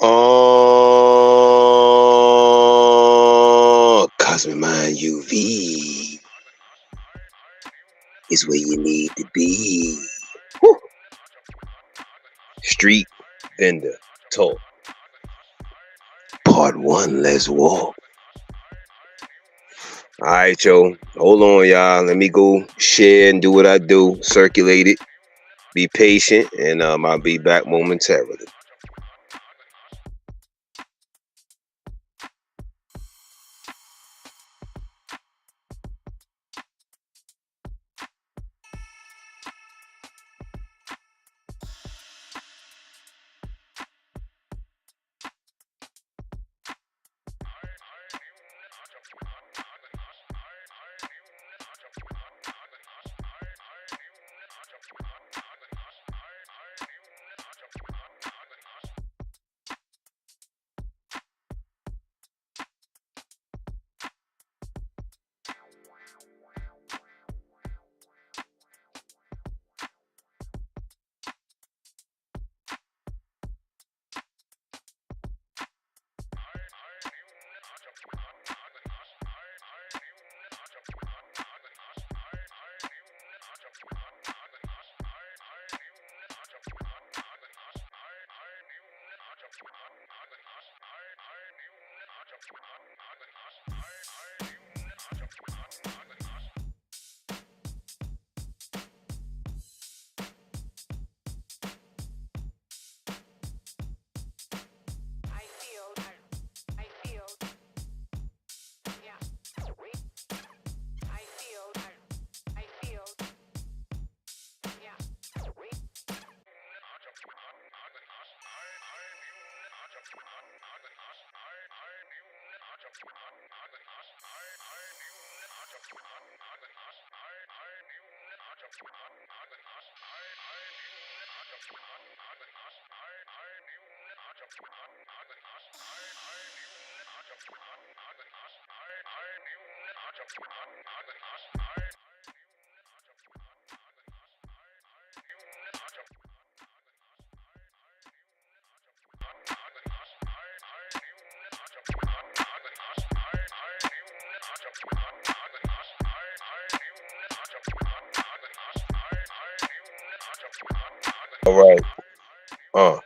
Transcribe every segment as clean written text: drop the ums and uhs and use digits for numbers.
Oh, Cosmic Mind UV is where you need to be. Whew. Street Vendor Talk. Part 1, let's walk. Alright, yo. Hold on, y'all. Let me go share and do what I do. Circulate it. Be patient, and I'll be back momentarily. All right. Uh,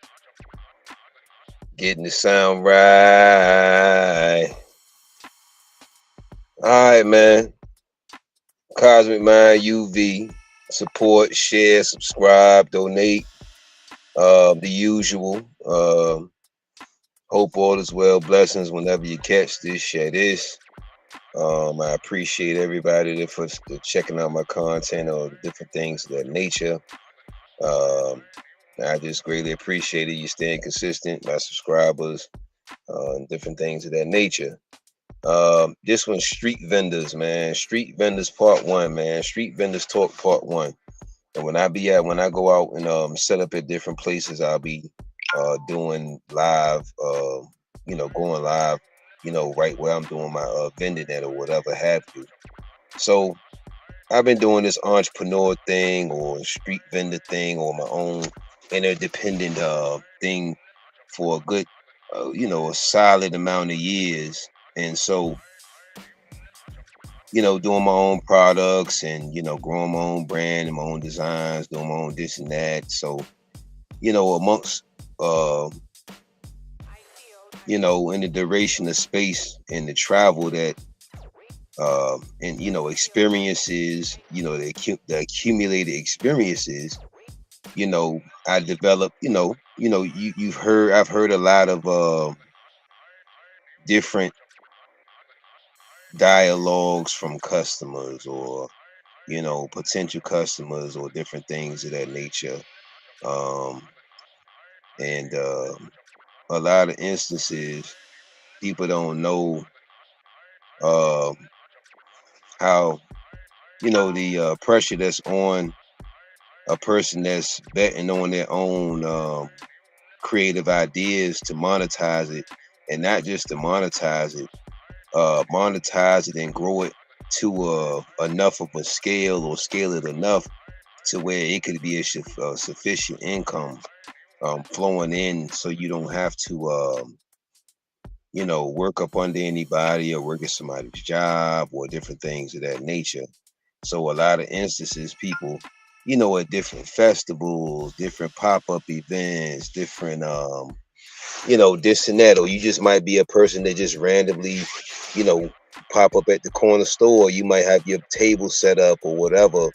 Getting the sound right. All right, man. Cosmic Mind UV. Support, share, subscribe, donate. The usual. Hope all is well. Blessings whenever you catch this, share this. I appreciate everybody that for checking out my content or different things of that nature. Um, I just greatly appreciate it. You staying consistent, my subscribers, and different things of that nature. This one's Street Vendors, man. Street Vendors Part 1, man. Street Vendors Talk Part 1. And when I go out and set up at different places, I'll be doing live, going live, right where I'm doing my vending at or whatever have you. So I've been doing this entrepreneur thing or street vendor thing or my own interdependent thing for a good, a solid amount of years. And so, doing my own products and, growing my own brand and my own designs, doing my own this and that. So, amongst, uh, in the duration of space and the travel that, and, experiences, the accumulated experiences, I developed, I've heard a lot of, different dialogues from customers or potential customers or different things of that nature. Um, and a lot of instances, people don't know uh, how, the pressure that's on a person that's betting on their own creative ideas to monetize it, and not just to monetize it and grow it to enough of a scale or scale it enough to where it could be a sufficient income flowing in, so you don't have to work up under anybody or work at somebody's job or different things of that nature. So a lot of instances, people, at different festivals, different pop-up events, different this and that, or you just might be a person that just randomly, you know, pop up at the corner store. You might have your table set up or whatever.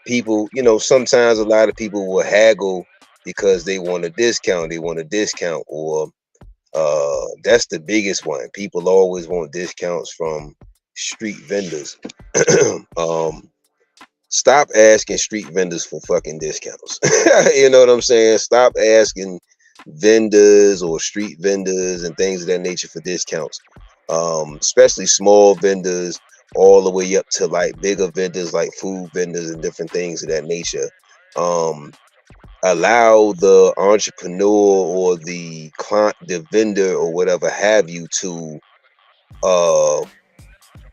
People, sometimes a lot of people will haggle because they want a discount. They want a discount, or that's the biggest one. People always want discounts from street vendors. um, Stop asking street vendors for fucking discounts. You know what I'm saying? Stop asking vendors or street vendors and things of that nature for discounts. Especially small vendors, all the way up to like bigger vendors like food vendors and different things of that nature. Um, Allow the entrepreneur or the client, the vendor or whatever have you, to uh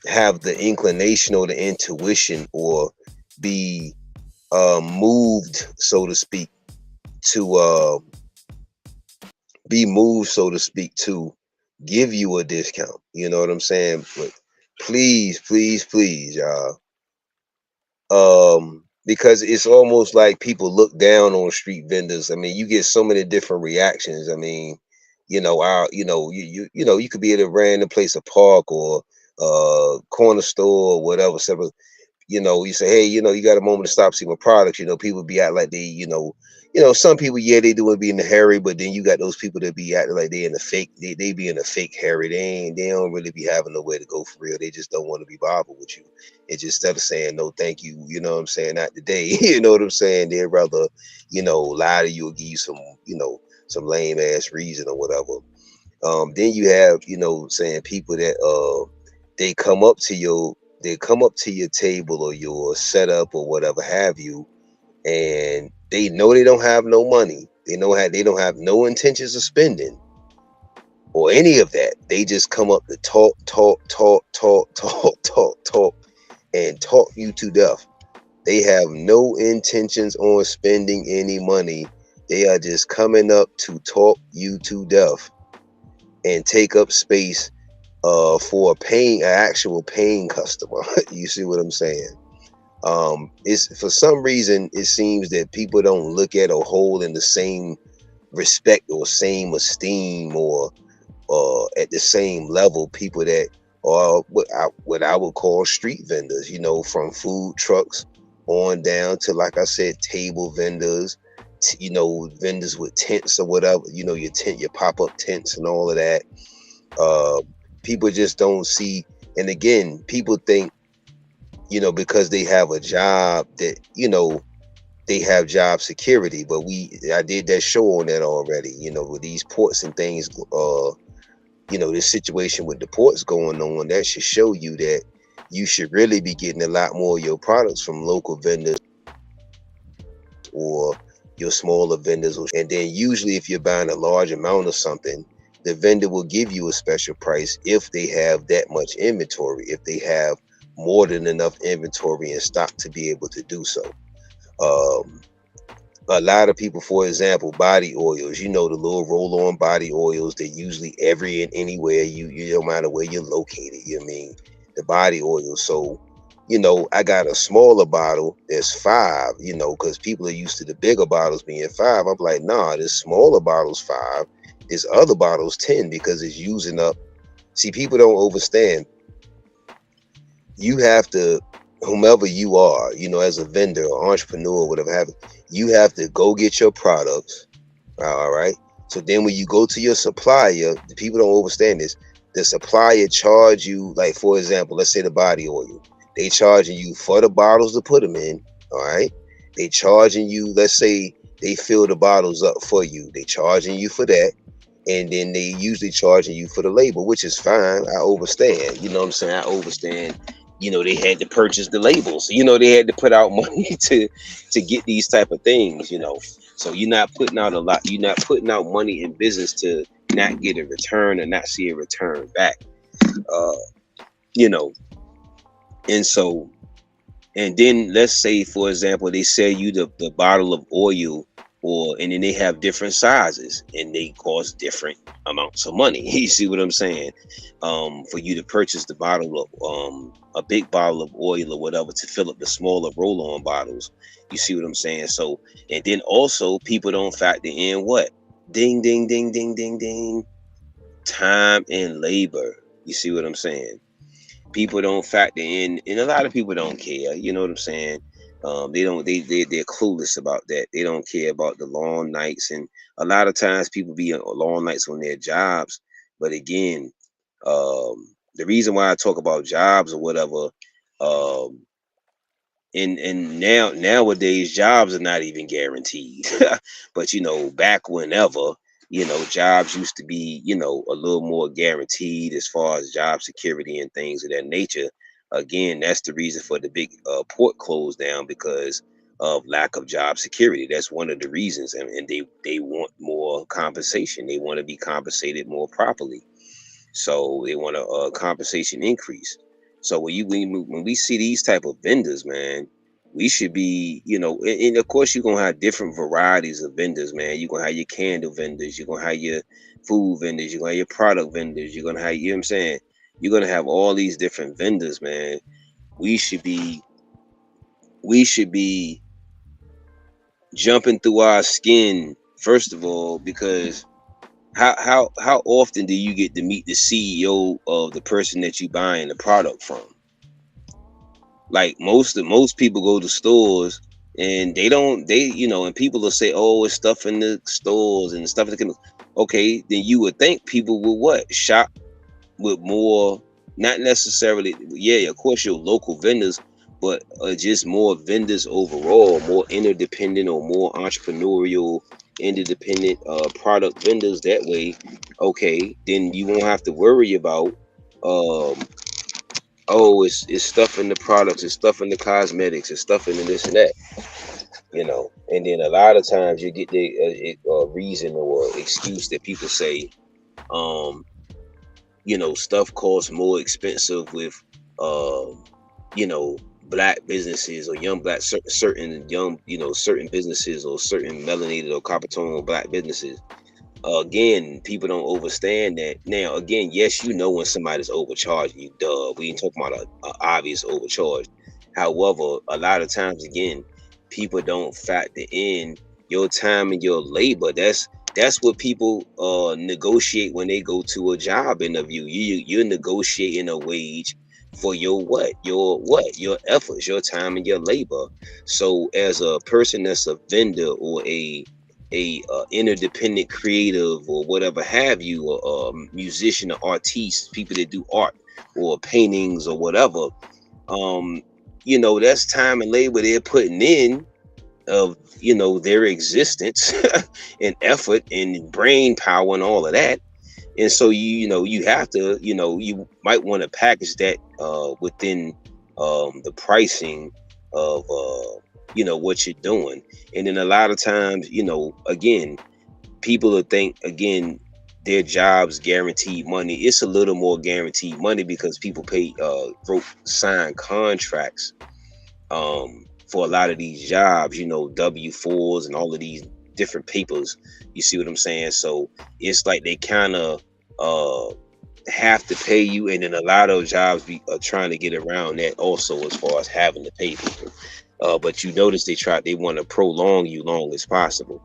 have the inclination or the intuition, or be moved, so to speak, to to give you a discount. You know what I'm saying? But please, please, please, y'all. Because it's almost like people look down on street vendors. I mean, you get so many different reactions. I mean, you could be at a random place, a park or corner store or whatever. You say, hey, you got a moment to stop, see my products. People be out like they, some people, yeah, they do it be in a hurry, but then you got those people that be acting like they in a fake, they be in a fake hurry. They don't really be having nowhere to go for real. They just don't want to be bothered with you. It's just, instead of saying no, thank you, you know what I'm saying, not today, you know what I'm saying, they'd rather, lie to you or give you some, some lame ass reason or whatever. Then you have, saying people that they come up to your table or your setup or whatever have you, and they know they don't have no money. They don't have no intentions of spending or any of that. They just come up to talk, talk, talk, talk, talk, talk, talk, and talk you to death. They have no intentions on spending any money. They are just coming up to talk you to death and take up space for an actual paying customer. You see what I'm saying? It's, for some reason, it seems that people don't look at or hold in the same respect or same esteem, or at the same level, people that are what I would call street vendors, from food trucks on down to, like I said, table vendors, vendors with tents or whatever, your pop-up tents and all of that. uh People just don't see. And again, people think, because they have a job, that they have job security. But I did that show on that already, with these ports and things. This situation with the ports going on, that should show you that you should really be getting a lot more of your products from local vendors or your smaller vendors. And then usually, if you're buying a large amount of something, the vendor will give you a special price if they have that much inventory, if they have more than enough inventory in stock to be able to do so. um, a lot of people, for example, body oils, the little roll-on body oils that usually every and anywhere, you no matter where you're located, you know what I mean, the body oil. So I got a smaller bottle that's 5, because people are used to the bigger bottles being 5. I'm like, nah, this smaller bottle's 5, this other bottle's 10, because it's using up. See, people don't understand. You have to, whomever you are, as a vendor or entrepreneur, whatever have you have to go get your products. All right. So then when you go to your supplier, the people don't understand this. The supplier charge you, like, for example, let's say the body oil. They charging you for the bottles to put them in. All right. They charging you, let's say they fill the bottles up for you. They charging you for that. And then they usually charging you for the label, which is fine. I understand. You know what I'm saying? I understand. They had to purchase the labels. They had to put out money to get these type of things. So you're not putting out a lot. You're not putting out money in business to not get a return or not see a return back. Uh, you know, and so, and then let's say, for example, they sell you the bottle of oil or and then they have different sizes and they cost different amounts of money. You see what I'm saying? For you to purchase the bottle of a big bottle of oil or whatever to fill up the smaller roll-on bottles. You see what I'm saying? So, and then also people don't factor in what? Ding ding ding ding ding ding. Time and labor. You see what I'm saying? People don't factor in, and a lot of people don't care. You know what I'm saying? They don't. They're clueless about that. They don't care about the long nights, and a lot of times people be on long nights on their jobs. But again, the reason why I talk about jobs or whatever, um, and nowadays jobs are not even guaranteed. But back whenever, jobs used to be, a little more guaranteed as far as job security and things of that nature. Again, that's the reason for the big port closed down, because of lack of job security. That's one of the reasons, and they want more compensation. They want to be compensated more properly, so they want a, compensation increase. So when we see these type of vendors, man, we should be, and of course you're gonna have different varieties of vendors, man. You're gonna have your candle vendors, you're gonna have your food vendors, you're gonna have your product vendors, you're gonna have, you know what I'm saying? You're gonna have all these different vendors, man. We should be we should be jumping through our skin, first of all, because how often do you get to meet the CEO of the person that you buying the product from? Like most people go to stores and they don't they and people will say, oh, it's stuff in the stores and stuff in the chemicals. Okay, then you would think people would what? Shop with more, not necessarily, yeah, of course your local vendors, but just more vendors overall, more interdependent or more entrepreneurial, interdependent product vendors. That way, okay, then you won't have to worry about, um, oh, it's stuff in the products, it's stuff in the cosmetics, it's stuff in the this and that, And then a lot of times you get the reason or excuse that people say, um, stuff costs more expensive with, um, black businesses or young black certain young, certain businesses or certain melanated or copper tone black businesses. Again, people don't understand that. Now, again, yes, when somebody's overcharging you, duh. We ain't talking about a obvious overcharge. However, a lot of times, again, people don't factor in your time and your labor. That's what people negotiate when they go to a job interview. You're negotiating a wage for your your efforts, your time and your labor. So as a person that's a vendor or a interdependent creative or whatever have you, or musician or artiste, people that do art or paintings or whatever, um that's time and labor they're putting in of their existence and effort and brain power and all of that. And so you have to, you might want to package that within the pricing of what you're doing. And then a lot of times, again, people will think, again, their jobs guaranteed money. It's a little more guaranteed money because people pay sign contracts for a lot of these jobs, W-4s and all of these different papers. You see what I'm saying? So it's like they kind of have to pay you, and then a lot of jobs are trying to get around that also, as far as having to pay people. But you notice they want to prolong you long as possible.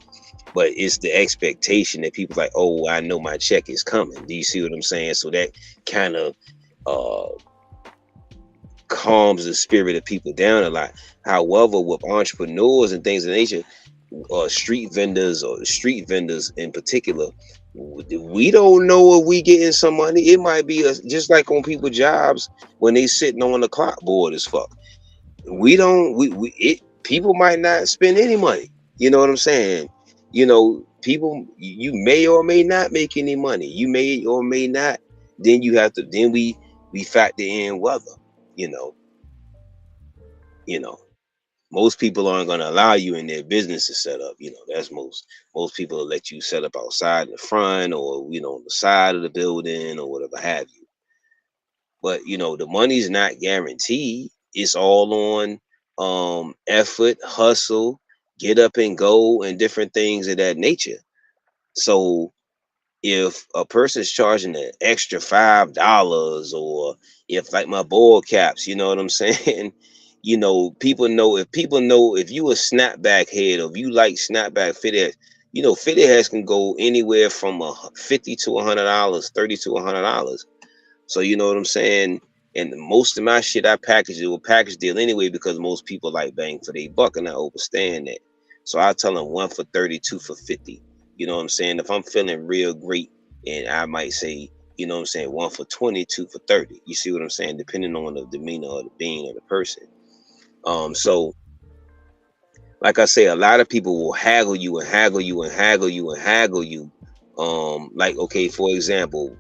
But it's the expectation that people like, oh, I know my check is coming. Do you see what I'm saying? So that kind of uh, calms the spirit of people down a lot. However, with entrepreneurs and things of nature, street vendors in particular, we don't know if we getting some money. It might be just like on people jobs when they sitting on the clock board as fuck. We don't we it People might not spend any money. You know what I'm saying? People, you may or may not make any money. You may or may not. Then we factor in weather. You know, you know. Most people aren't going to allow you in their business to set up. That's most people will let you set up outside in the front, or on the side of the building or whatever have you. But the money's not guaranteed. It's all on effort, hustle, get up and go, and different things of that nature. So if a person's charging an extra $5, or if like my ball caps, you know what I'm saying? People know, if you a snapback head, or if you like snapback fit heads, fit heads can go anywhere from 50 to $100, 30 to $100. So you know what I'm saying? And most of my shit I package it with package deal anyway, because most people like bang for their buck, and I understand that. So I tell them one for 30, two for 50. You know what I'm saying? If I'm feeling real great, and I might say, you know what I'm saying, one for 20, two for 30. You see what I'm saying? Depending on the demeanor of the being of the person. So like I say, a lot of people will haggle you and haggle you and haggle you and haggle you. Like, okay, for example,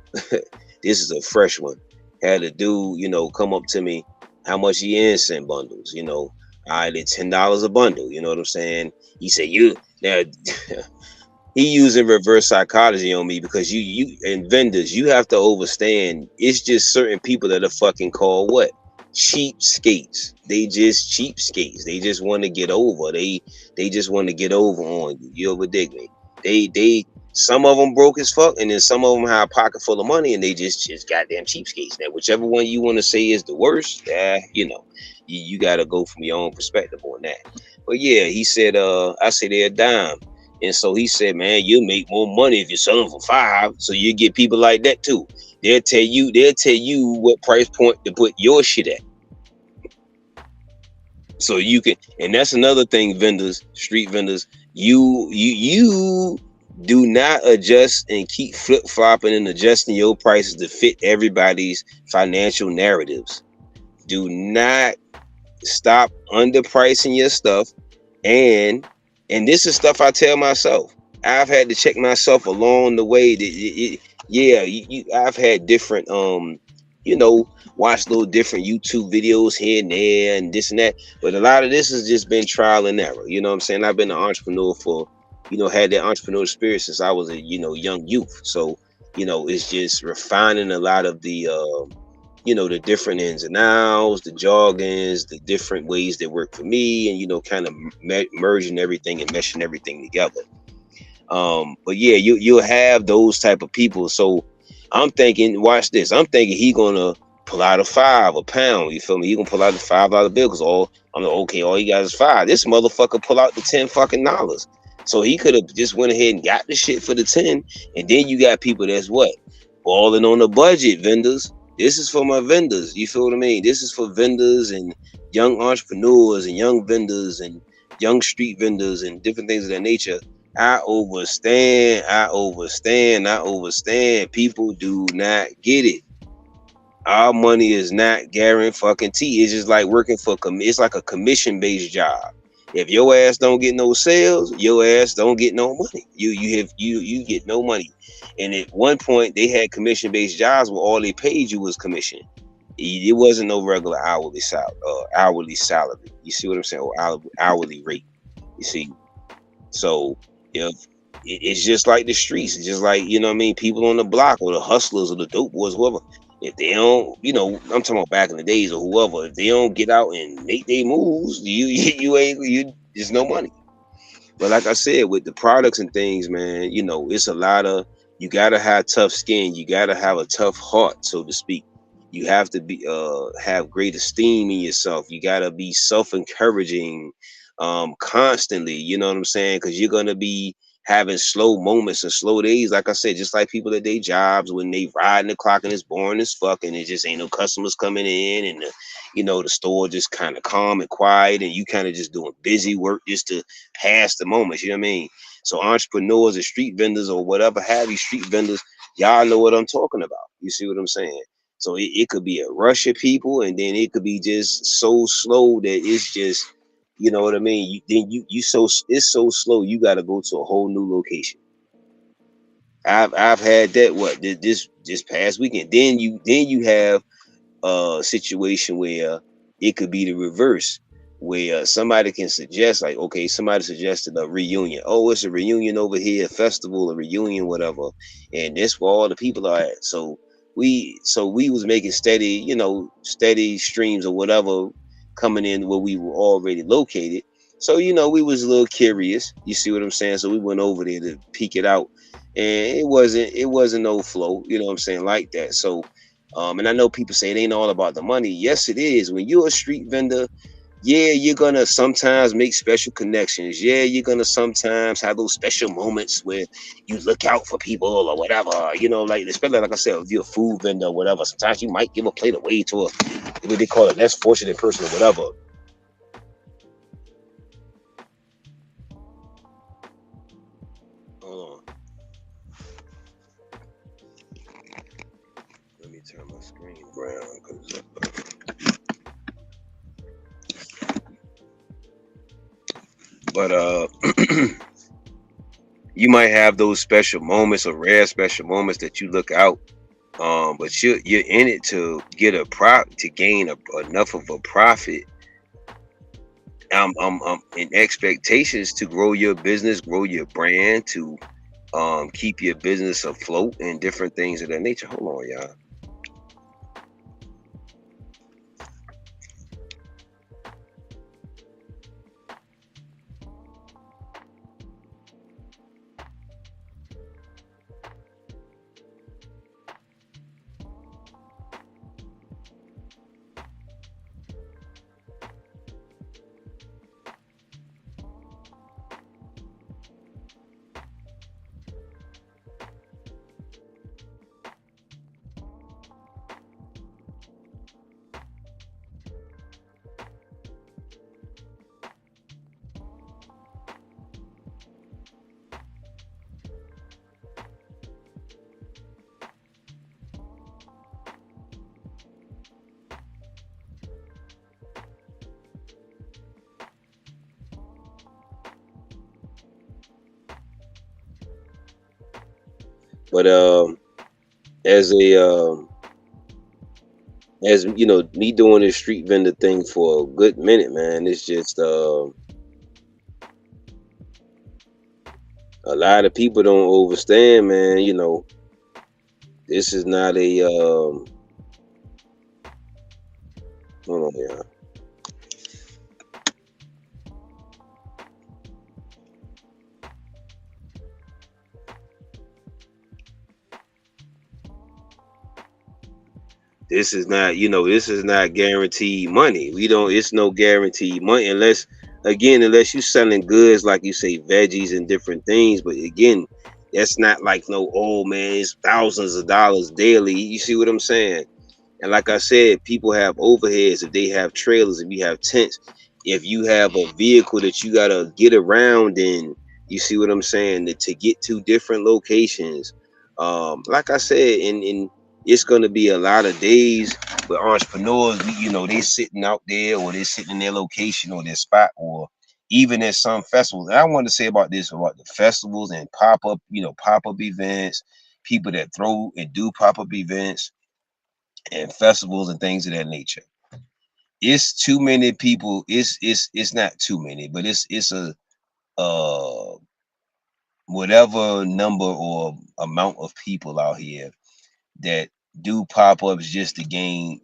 this is a fresh one. Had a dude, come up to me, how much he incense bundles, I did $10 a bundle, you know what I'm saying? He said, you now he using reverse psychology on me, because you and vendors, you have to understand, it's just certain people that are fucking called what? Cheapskates. They just cheapskates. They just want to get over. They just want to get over on you. You ever dig me? They some of them broke as fuck, and then some of them have a pocket full of money, and they just goddamn cheapskates. Now, whichever one you want to say is the worst, you got to go from your own perspective on that. But yeah, he said, I said they're a dime. And so he said, man, you'll make more money if you sell them for $5. So you get people like that too. They'll tell you what price point to put your shit at. So you can, and that's another thing, vendors, street vendors, you do not adjust and keep flip-flopping and adjusting your prices to fit everybody's financial narratives. Do not stop underpricing your stuff. And this is stuff I tell myself. I've had to check myself along the way. I've had different watch little different YouTube videos here and there and this and that. But a lot of this has just been trial and error. You know what I'm saying? I've been an entrepreneur for, had that entrepreneurial spirit since I was a young youth. So it's just refining a lot of the the different ins and outs, the jargons, the different ways that work for me, and kind of merging everything and meshing everything together. But yeah, you'll have those type of people. So I'm thinking, watch this. I'm thinking he gonna pull out a pound. You feel me? He gonna pull out the $5 bill, because I'm like, okay, all he got is $5. This motherfucker pull out the $10. So he could have just went ahead and got the shit for the 10. And then you got people that's what? Balling on the budget, vendors. This is for my vendors. You feel what I mean? This is for vendors and young entrepreneurs and young vendors and young street vendors and different things of that nature. I overstand. People do not get it. Our money is not guaranteed. It's just like working for it's like a commission-based job. If your ass don't get no sales, your ass don't get no money. You get no money. And at one point, they had commission-based jobs where all they paid you was commission. It wasn't no regular hourly salary. You see what I'm saying? Or hourly rate. You see. So if it's just like the streets, it's just like, people on the block, or the hustlers, or the dope boys, whoever. If they don't, I'm talking about back in the days, or whoever, if they don't get out and make their moves, there's no money. But like I said, with the products and things, man, it's a lot of, you gotta have tough skin, you gotta have a tough heart, so to speak. You have to be have great esteem in yourself. You gotta be self-encouraging constantly, you know what I'm saying? Because you're gonna be having slow moments and slow days, like I said, just like people at their jobs when they riding the clock and it's boring as fuck, and it just ain't no customers coming in, and the store just kind of calm and quiet, and you kind of just doing busy work just to pass the moments. You know what I mean? So entrepreneurs and street vendors, or whatever have you, street vendors, y'all know what I'm talking about. You see what I'm saying? So it could be a rush of people, and then it could be just so slow that it's just, you know what I mean? It's so slow, you got to go to a whole new location. I've had that this past weekend. Then you have a situation where it could be the reverse, where somebody can suggest, like, okay, somebody suggested a reunion. Oh, it's a reunion over here, a festival, a reunion, whatever, and that's where all the people are at. So we was making steady streams or whatever coming in where we were already located. So we was a little curious. You see what I'm saying? So we went over there to peek it out, and it wasn't no flow. You know what I'm saying, like that. So, and I know people say it ain't all about the money. Yes, it is. When you're a street vendor, yeah, you're gonna sometimes make special connections. Yeah, you're gonna sometimes have those special moments where you look out for people or whatever. Like especially like I said, if you're a food vendor or whatever, sometimes you might give a plate away to a what they call a less fortunate person or whatever. Hold on, let me turn my screen around because but you might have those special moments or rare special moments that you look out. But you're in it to get a to gain enough of a profit. In expectations to grow your business, grow your brand, to keep your business afloat and different things of that nature. Hold on, y'all. But as a as me doing this street vendor thing for a good minute, man, it's just a lot of people don't understand, man. This is not a hold on, yeah. This is not guaranteed money. We don't It's no guaranteed money unless you selling goods like you say veggies and different things. But again, that's not like no, oh man, it's thousands of dollars daily. You see what I'm saying? And like I said, people have overheads. If they have trailers, if you have tents, if you have a vehicle that you gotta get around in, you see what I'm saying, to get to different locations. Like I said, and it's gonna be a lot of days with entrepreneurs. They sitting out there, or they sitting in their location or their spot, or even at some festivals. And I want to say about this, about the festivals and pop up events, people that throw and do pop up events and festivals and things of that nature. It's too many people. It's not too many, but it's a uh whatever number or amount of people out here that do pop-ups just to gain,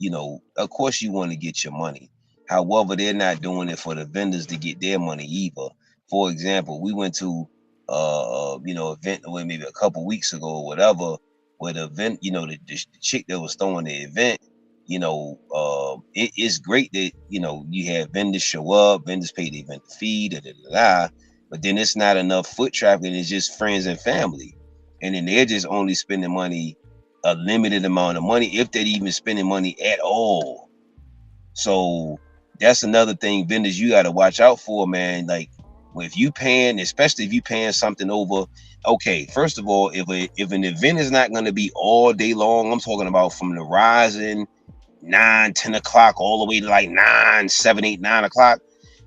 of course you want to get your money. However, they're not doing it for the vendors to get their money either. For example, we went to event maybe a couple weeks ago or whatever, where the event, the chick that was throwing the event, it is great that you have vendors show up, vendors pay the event fee, but then it's not enough foot traffic, and it's just friends and family, and then they're just only spending money, a limited amount of money, if they're even spending money at all. So that's another thing vendors you got to watch out for, man. Like, if you paying, especially if you paying something over, okay, first of all, if an event is not going to be all day long, I'm talking about from the rising 9, 10 o'clock all the way to like 9, 7, 8, 9 o'clock,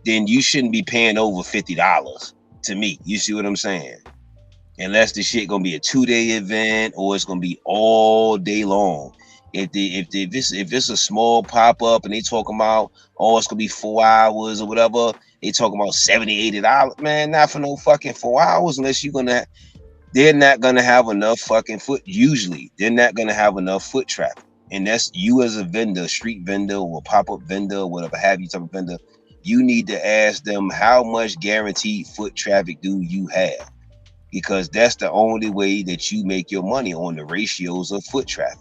then you shouldn't be paying over $50 to me. You see what I'm saying? Unless the shit gonna be a 2-day event, or it's gonna be all day long. If it's a small pop up and they talking about, oh, it's gonna be 4 hours or whatever, they talking about $70, $80, man, not for no fucking 4 hours. Unless they're not gonna have enough fucking foot. Usually, they're not gonna have enough foot traffic, and that's you as a vendor, street vendor or pop up vendor, whatever have you type of vendor. you need to ask them how much guaranteed foot traffic do you have, because that's the only way that you make your money on the ratios of foot traffic.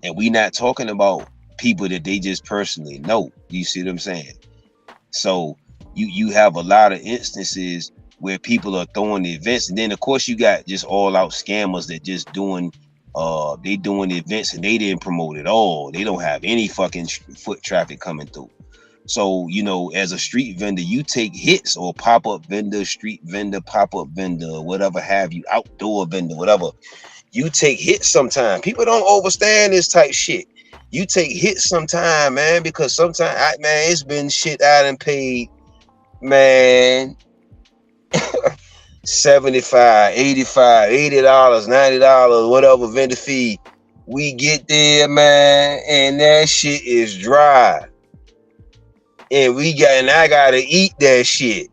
And we not talking about people that they just personally know. You see what I'm saying? So you have a lot of instances where people are throwing the events, and then of course you got just all out scammers that just doing they doing the events and they didn't promote it all. They don't have any fucking foot traffic coming through. So, you know, as a street vendor, you take hits, or pop-up vendor, street vendor, pop-up vendor, whatever have you, outdoor vendor, whatever. You take hits sometimes. People don't understand this type shit. You take hits sometime, man, because sometimes, man, it's been shit I done paid, man, 75, 85, $80, $90, whatever vendor fee. We get there, man, and that shit is dry. And I gotta eat that shit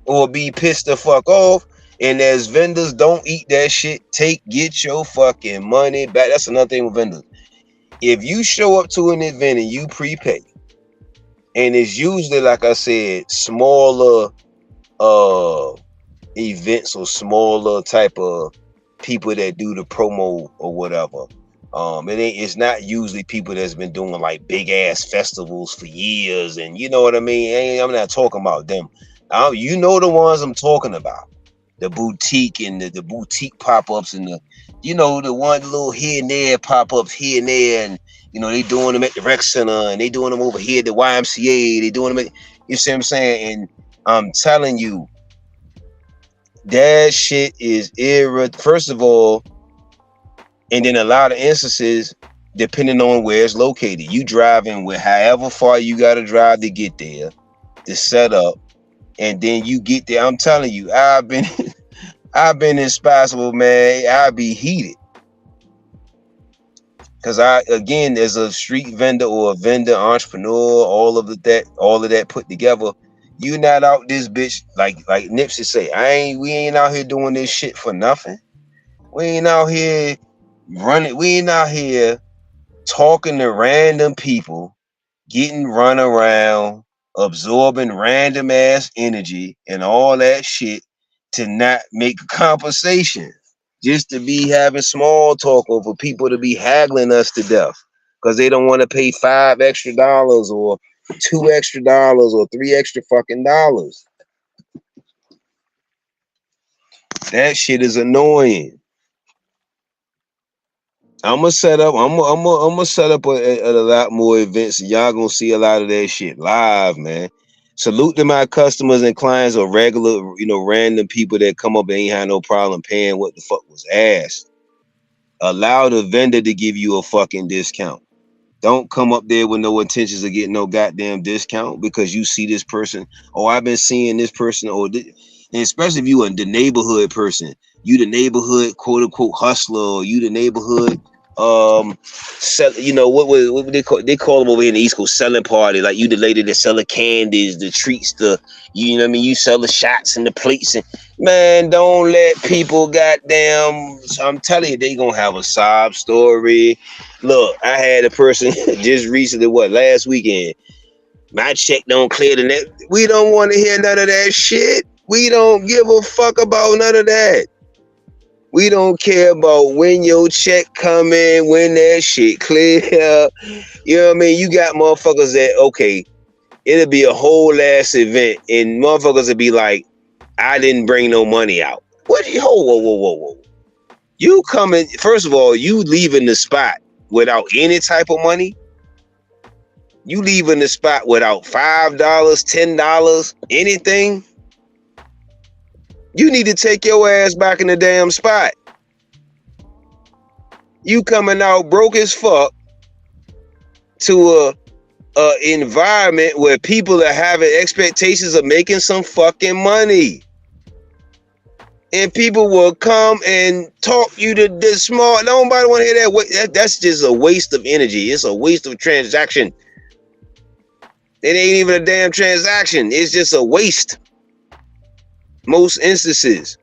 or be pissed the fuck off. And as vendors, don't eat that shit. Get your fucking money back. That's another thing with vendors. If you show up to an event and you prepay, and it's usually, like I said, smaller events or smaller type of people that do the promo or whatever. It's not usually people that's been doing like big ass festivals for years, and you know what I mean. I'm not talking about them. You know the ones I'm talking about, the boutique and the boutique pop-ups, and the one little here and there pop-ups here and there, and they doing them at the rec center, and they doing them over here at the YMCA. They doing them at, you see what I'm saying? And I'm telling you, that shit is first of all. And then a lot of instances, depending on where it's located, you driving with however far you got to drive to get there, to set up, and then you get there. I'm telling you, I've been in spots where, man, I be heated. Because again, as a street vendor or a vendor, entrepreneur, all of that put together, you not out this bitch, like Nipsey say, we ain't out here doing this shit for nothing. We ain't out here we ain't out here talking to random people, getting run around, absorbing random ass energy and all that shit to not make a conversation, just to be having small talk, or for people to be haggling us to death because they don't want to pay $5 extra or $2 extra or $3 extra fucking dollars. That shit is annoying. I'm gonna set up at a lot more events, and y'all gonna see a lot of that shit live, man. Salute to my customers and clients, or regular, random people that come up and ain't had no problem paying what the fuck was asked. Allow the vendor to give you a fucking discount. Don't come up there with no intentions of getting no goddamn discount because you see this person. Oh, I've been seeing this person, and especially if you are the neighborhood person, you the neighborhood quote unquote hustler, or you the neighborhood what they call them over here in the East Coast, selling party. Like you the lady that sell the candies, the treats, you sell the shots and the plates. And man, don't let people goddamn, I'm telling you, they gonna have a sob story. Look, I had a person just recently, last weekend, my check don't clear the net. We don't want to hear none of that shit. We don't give a fuck about none of that. We don't care about when your check come in, when that shit clear. You know what I mean? You got motherfuckers that, okay, it'll be a whole ass event, and motherfuckers will be like, I didn't bring no money out. What? Whoa. You coming, first of all, you leaving the spot without any type of money. You leaving the spot without $5, $10, anything. You need to take your ass back in the damn spot. You coming out broke as fuck to a environment where people are having expectations of making some fucking money. And people will come and talk you to this small. Nobody want to hear that. That's just a waste of energy. It's a waste of transaction. It ain't even a damn transaction. It's just a waste. Most instances.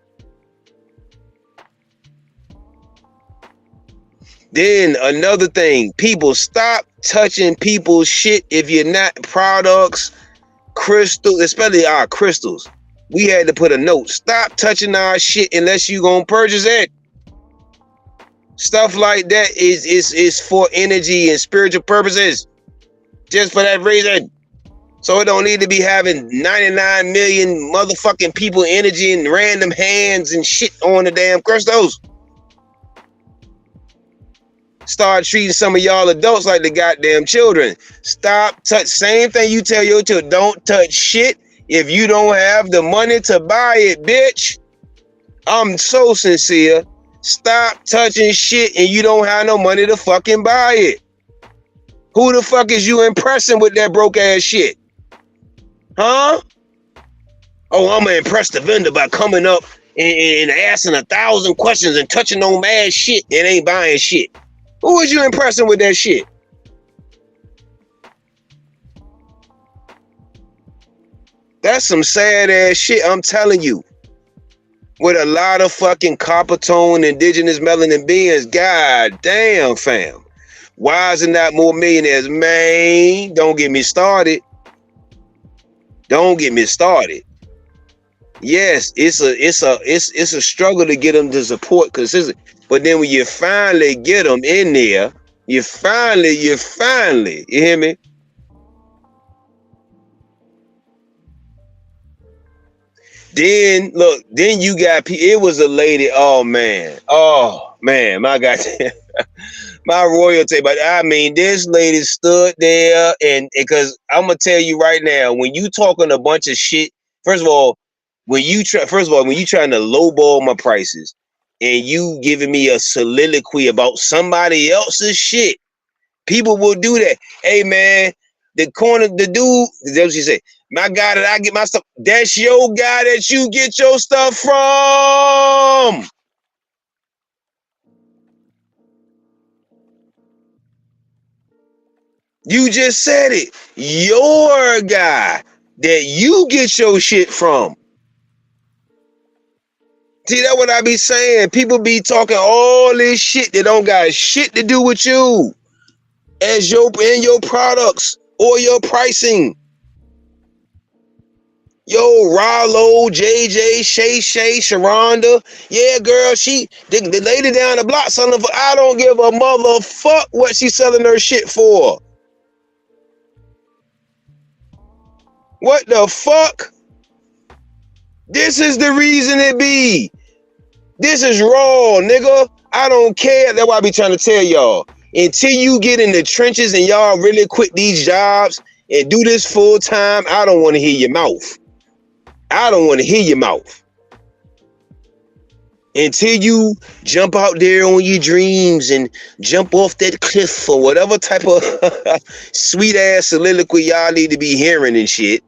Then another thing, people, stop touching people's shit if you're not products. crystals, especially our crystals, we had to put a note. Stop touching our shit unless you gonna purchase it. Stuff like that is for energy and spiritual purposes. Just for that reason. So it don't need to be having 99 million motherfucking people energy and random hands and shit on the damn crystals. Start treating some of y'all adults like the goddamn children. Stop touch. Same thing you tell your children. Don't touch shit if you don't have the money to buy it, bitch. I'm so sincere. Stop touching shit and you don't have no money to fucking buy it. Who the fuck is you impressing with that broke ass shit? Huh? Oh, I'm gonna impress the vendor by coming up and asking 1,000 questions and touching on mad shit and ain't buying shit. Who is you impressing with that shit? That's some sad ass shit, I'm telling you. With a lot of fucking copper tone indigenous melanin beings, god damn, fam. Why isn't that more millionaires? Man, don't get me started. Don't get me started. Yes, it's a struggle to get them to support consistently. But then when you finally get them in there, you finally, you hear me? Then look, then you got it was a lady. Oh man, my goddamn, my royalty. But I mean, this lady stood there and because I'm gonna tell you right now, when you talking a bunch of shit, first of all, when you trying to lowball my prices and you giving me a soliloquy about somebody else's shit, people will do that. Hey man, the dude, that's what she said. My guy that I get my stuff, that's your guy that you get your stuff from. You just said it. Your guy that you get your shit from. See, that's what I be saying. People be talking all this shit that don't got shit to do with you as your products or your pricing. Yo, Rollo, JJ, Shay, Sharonda. Yeah, girl, the lady down the block selling for, I don't give a motherfuck what she selling her shit for. What the fuck? This is the reason it be. This is raw, nigga. I don't care. That's why I be trying to tell y'all. Until you get in the trenches and y'all really quit these jobs and do this full time, I don't want to hear your mouth. I don't want to hear your mouth. Until you jump out there on your dreams and jump off that cliff or whatever type of sweet ass soliloquy y'all need to be hearing and shit.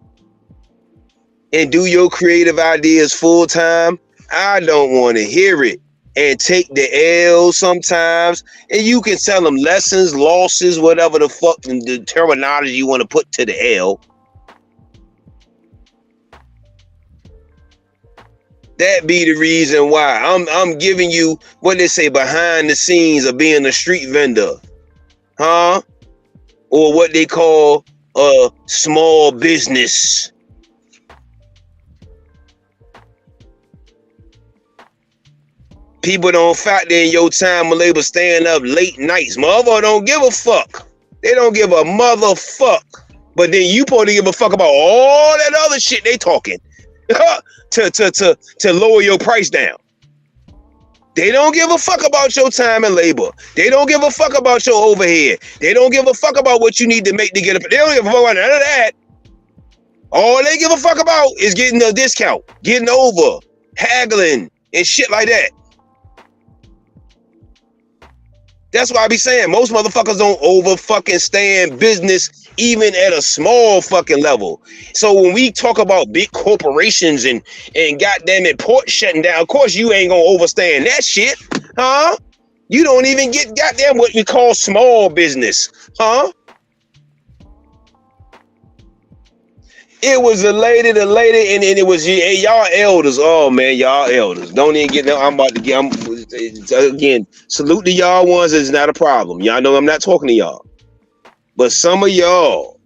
And do your creative ideas full time. I don't want to hear it. And take the L sometimes. And you can tell them lessons, losses, whatever the fuck the terminology you want to put to the L. That be the reason why I'm giving you what they say behind the scenes of being a street vendor, huh? Or what they call a small business. People don't factor in your time of labor staying up late nights. Mother don't give a fuck. They don't give a motherfuck. But then you supposed to give a fuck about all that other shit they talking. to lower your price down. They don't give a fuck about your time and labor. They don't give a fuck about your overhead. They don't give a fuck about what you need to make to get up. They don't give a fuck about none of that. All they give a fuck about is getting a discount, getting over, haggling, and shit like that. That's why I be saying most motherfuckers don't over fucking stay in business even at a small fucking level. So when we talk about big corporations and goddamn it, ports shutting down, of course you ain't gonna overstay in that shit, huh? You don't even get goddamn what we call small business, huh? It was the lady, and it was y'all elders. Oh man, y'all elders. Don't even get no. I'm about to get. Again, salute to y'all ones. It's not a problem. Y'all know I'm not talking to y'all, but some of y'all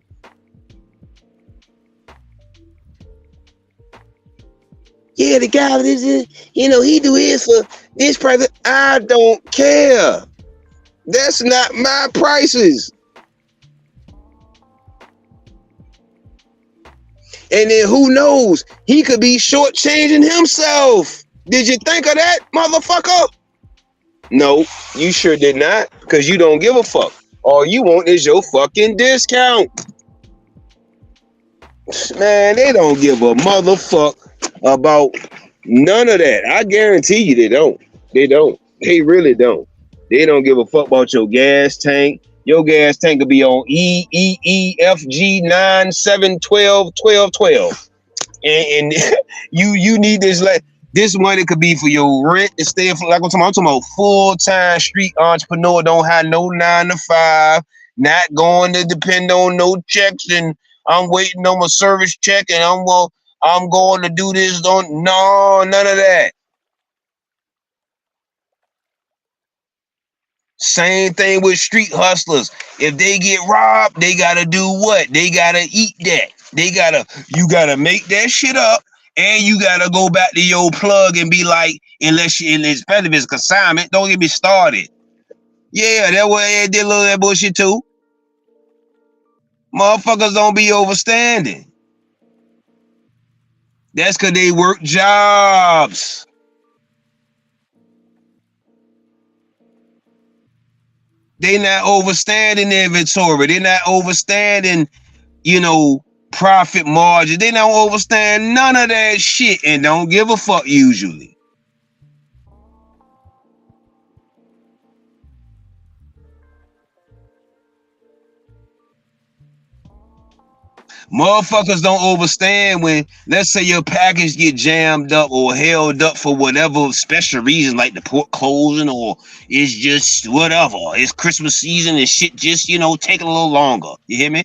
Yeah, the guy, he do his for this price. I don't care. That's not my prices. And then who knows? He could be shortchanging himself. Did you think of that, motherfucker? No, you sure did not, because you don't give a fuck. All you want is your fucking discount. Man, they don't give a motherfuck about none of that. I guarantee you they don't. They don't. They really don't. They don't give a fuck about your gas tank. Your gas tank could be on EEEFG 97121212. And you need this money could be for your rent and stay for, like I'm talking about full-time street entrepreneur, don't have no 9 to 5, not going to depend on no checks, and I'm waiting on my service check, and I'm going to do this. No, none of that. Same thing with street hustlers. If they get robbed, they gotta do what? They gotta eat that. You gotta make that shit up, and you gotta go back to your plug and be like, especially if it's consignment, don't get me started. Yeah, that way they did a little of that bullshit too. Motherfuckers don't be overstanding. That's because they work jobs. They not overstanding the inventory. They not overstanding, profit margin. They don't overstand none of that shit and don't give a fuck usually. Motherfuckers don't overstand when, let's say, your package get jammed up or held up for whatever special reason, like the port closing, or it's just whatever. It's Christmas season and shit just, taking a little longer. You hear me?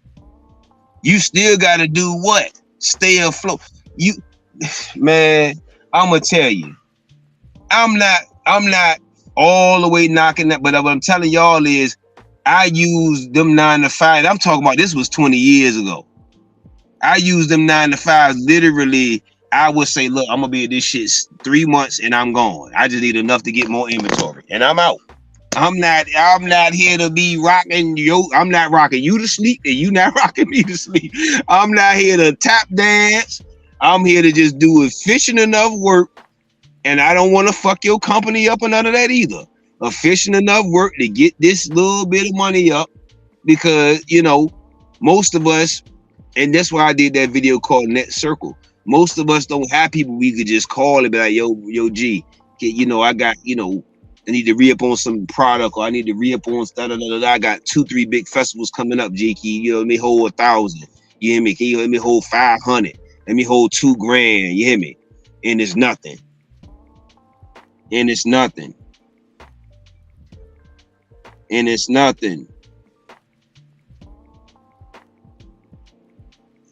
You still gotta do what? Stay afloat. Man, I'ma tell you. I'm not all the way knocking that, but what I'm telling y'all is I use them 9 to 5. I'm talking about this was 20 years ago. I use them 9 to 5 literally. I would say, look, I'm gonna be at this shit 3 months and I'm gone. I just need enough to get more inventory and I'm out. I'm not here to be rocking I'm not rocking you to sleep and you not rocking me to sleep. I'm not here to tap dance. I'm here to just do efficient enough work. And I don't want to fuck your company up or none of that either. Efficient enough work to get this little bit of money up, because, most of us, and that's why I did that video called Net Circle. Most of us don't have people we could just call and be like, yo, G, I got, I need to re-up on some product, or I need to re-up on I got 2-3 big festivals coming up, G. Let me hold 1,000. You hear me? Can you let me hold 500? Let me hold $2,000. You hear me? And it's nothing. And it's nothing. And it's nothing.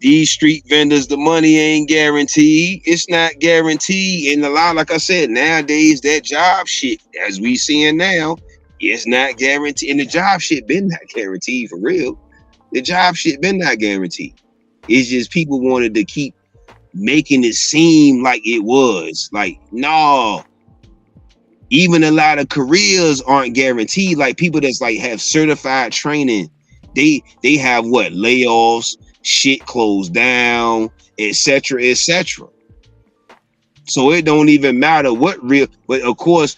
These street vendors, the money ain't guaranteed. It's not guaranteed. And a lot, like I said, nowadays, that job shit, as we seeing now, it's not guaranteed. And the job shit been not guaranteed for real. The job shit been not guaranteed. It's just people wanted to keep making it seem like it was. Like, no. Even a lot of careers aren't guaranteed. Like people that's like have certified training, they have what? Layoffs, shit closed down, etc., etc. So it don't even matter what real. But of course,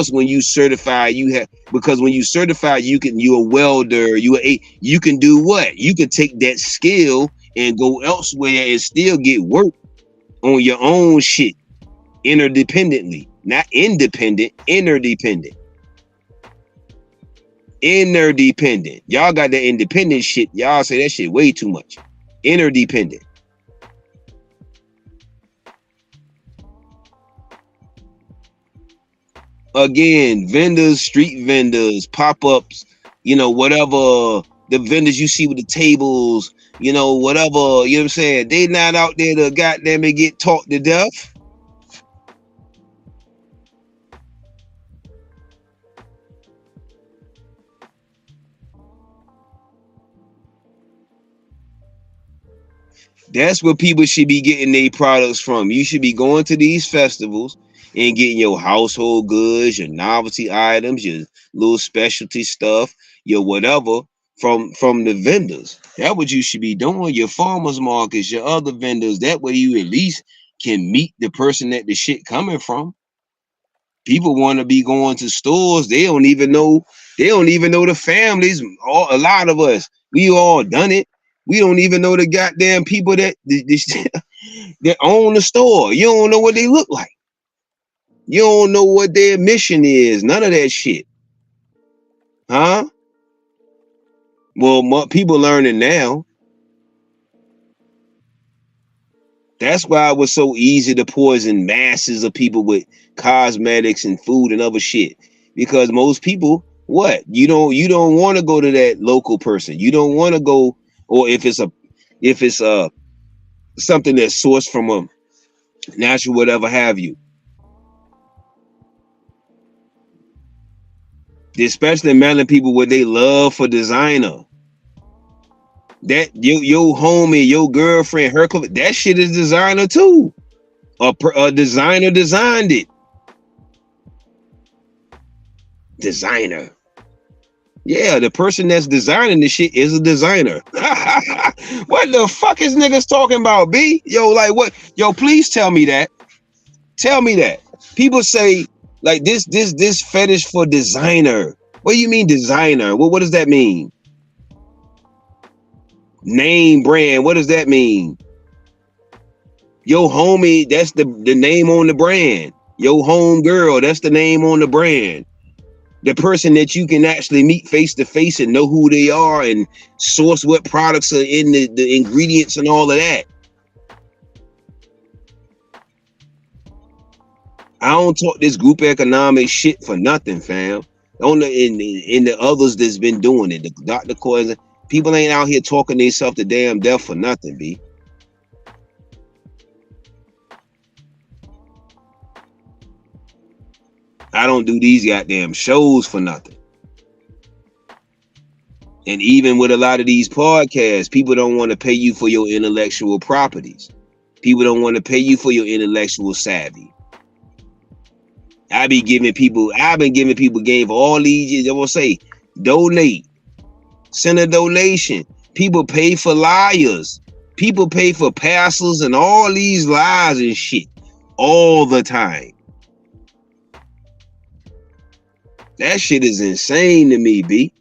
when you certify, you have, because when you certify, you're a welder. You can do what? You can take that skill and go elsewhere and still get work on your own shit, interdependently. Not independent, interdependent. Interdependent. Y'all got that independent shit. Y'all say that shit way too much. Interdependent. Again, vendors, street vendors, pop-ups, whatever, the vendors you see with the tables, whatever, you know what I'm saying? They not out there to goddamn it get taught to death. That's where people should be getting their products from. You should be going to these festivals and getting your household goods, your novelty items, your little specialty stuff, your whatever from the vendors. That's what you should be doing. Your farmers markets, your other vendors. That way you at least can meet the person that the shit coming from. People want to be going to stores. They don't even know. They don't even know the families. A lot of us, we all done it. We don't even know the goddamn people that own the store. You don't know what they look like. You don't know what their mission is. None of that shit, huh? Well, people learning now. That's why it was so easy to poison masses of people with cosmetics and food and other shit. Because most people, what? You don't want to go to that local person. You don't want to go, or if it's something that's sourced from a natural whatever have you. Especially melon people with they love for designer. That your homie, your girlfriend, that shit is designer too. A designer designed it. Designer. Yeah, the person that's designing the shit is a designer. What the fuck is niggas talking about, B? Yo, like what? Yo, please tell me that. Tell me that. People say like this fetish for designer. What do you mean designer? What does that mean? Name brand. What does that mean? Yo homie, that's the name on the brand. Yo home girl, that's the name on the brand. The person that you can actually meet face to face and know who they are and source what products are in the ingredients and all of that. I don't talk this group economic shit for nothing, fam. On in the others that's been doing it, the Dr. Coys, people ain't out here talking themselves to damn death for nothing, B. I don't do these goddamn shows for nothing. And even with a lot of these podcasts, people don't want to pay you for your intellectual properties. People don't want to pay you for your intellectual savvy. I've been giving people game for all these years. I will say, donate, send a donation. People pay for liars. People pay for parcels and all these lies and shit all the time. That shit is insane to me, B.